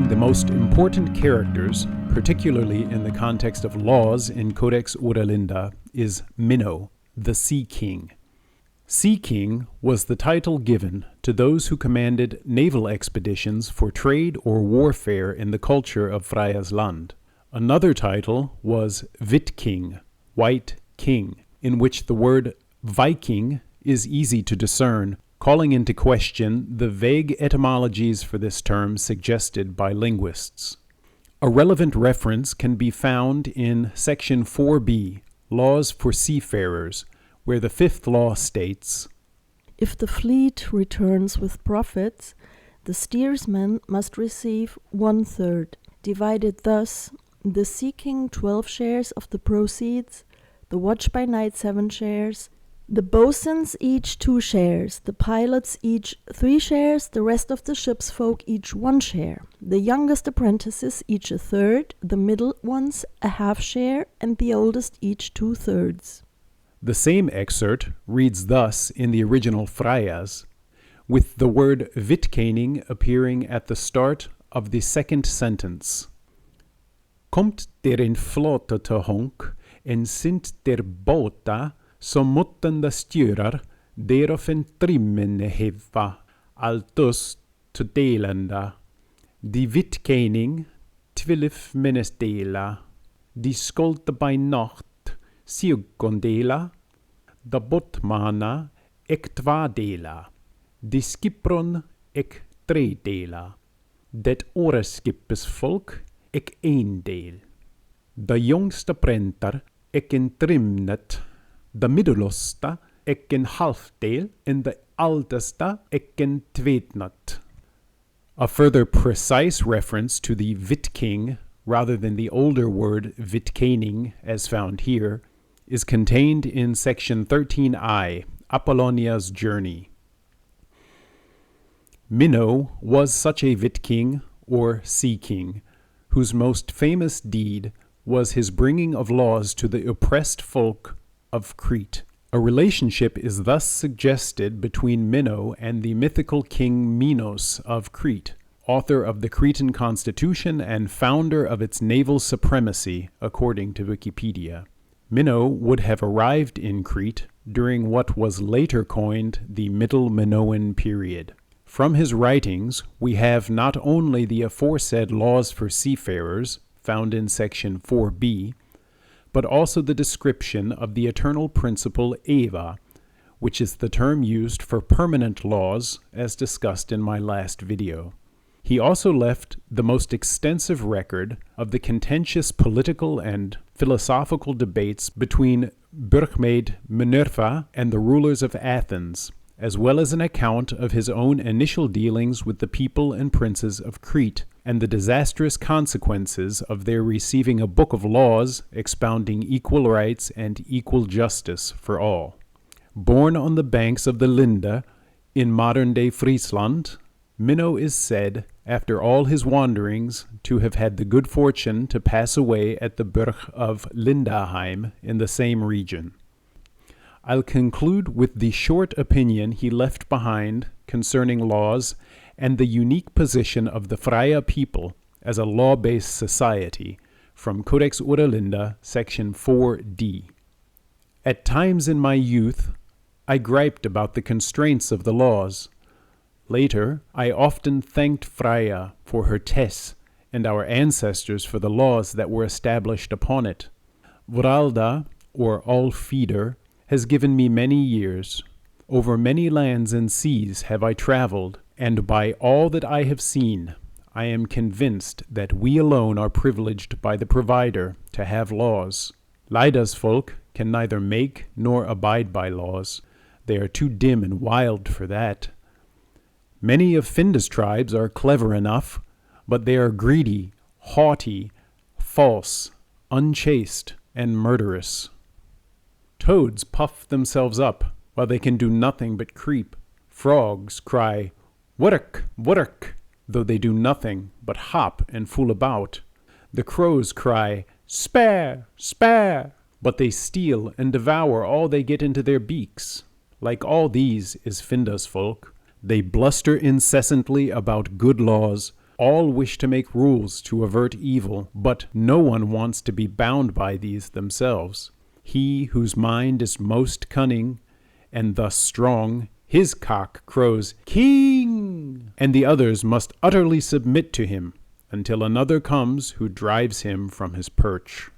the most important characters, particularly in the context of laws in Codex Oeralinda, is Minno, the Sea King. Sea King was the title given to those who commanded naval expeditions for trade or warfare in the culture of Fryas land. Another title was Witking, White King, in which the word Viking is easy to discern, calling into question the vague etymologies for this term suggested by linguists. A relevant reference can be found in section 4b, Laws for Seafarers, where the fifth law states, "If the fleet returns with profits, the steersman must receive 1/3, divided thus: the Sea King 12 shares of the proceeds, the watch by night 7 shares, the boatswains each 2 shares, the pilots each 3 shares, the rest of the ship's folk each 1 share, the youngest apprentices each 1/3, the middle ones a 1/2 share, and the oldest each 2/3. The same excerpt reads thus in the original Fryas, with the word WIT.KÉNING appearing at the start of the second sentence. Komt der in flotte te honk, en sint der båta, som måtten de styrar, derof en trimmen heva, altus te delenda. Die WIT.KÉNING, 12 menestela, die skolte by nacht, siugondela, da botmana ek 2 dela, die skipron ek 3 dela, det åreskippersfolk ek 1 del, da jongste prenter ek en trimnet, da middelosta ek en halfdel, en de aldeste ek en tweetnat. A further precise reference to the Viking, rather than the older word WIT.KÉNING as found here, is contained in section 13I, Apollonia's Journey. Minno was such a Viking, or Sea King, whose most famous deed was his bringing of laws to the oppressed folk of Crete. A relationship is thus suggested between Minno and the mythical king Minos of Crete, author of the Cretan constitution and founder of its naval supremacy, according to Wikipedia. Minno would have arrived in Crete during what was later coined the Middle Minoan period. From his writings, we have not only the aforesaid laws for seafarers, found in section 4b, but also the description of the eternal principle Eva, which is the term used for permanent laws, as discussed in my last video. He also left the most extensive record of the contentious political and philosophical debates between Burgmaid Minerva and the rulers of Athens, as well as an account of his own initial dealings with the people and princes of Crete, and the disastrous consequences of their receiving a book of laws expounding equal rights and equal justice for all. Born on the banks of the Linde, in modern-day Friesland, Minno is said, after all his wanderings, to have had the good fortune to pass away at the Burg of Lindaheim in the same region. I'll conclude with the short opinion he left behind concerning laws and the unique position of the Frya people as a law-based society, from Codex Oeralinda, section 4d. At times in my youth, I griped about the constraints of the laws. Later, I often thanked Frya for her tess and our ancestors for the laws that were established upon it. Vralda, or All-Feeder, has given me many years. Over many lands and seas have I traveled, and by all that I have seen, I am convinced that we alone are privileged by the Provider to have laws. Leida's folk can neither make nor abide by laws. They are too dim and wild for that. Many of Finda's tribes are clever enough, but they are greedy, haughty, false, unchaste, and murderous. Toads puff themselves up, while they can do nothing but creep. Frogs cry, "Wurk, wurk," though they do nothing but hop and fool about. The crows cry, "Spare, spare," but they steal and devour all they get into their beaks. Like all these is Finda's folk. They bluster incessantly about good laws, All wish to make rules to avert evil, but no one wants to be bound by these themselves. He whose mind is most cunning, and thus strong, his cock crows, "King!" and the others must utterly submit to him, until another comes who drives him from his perch.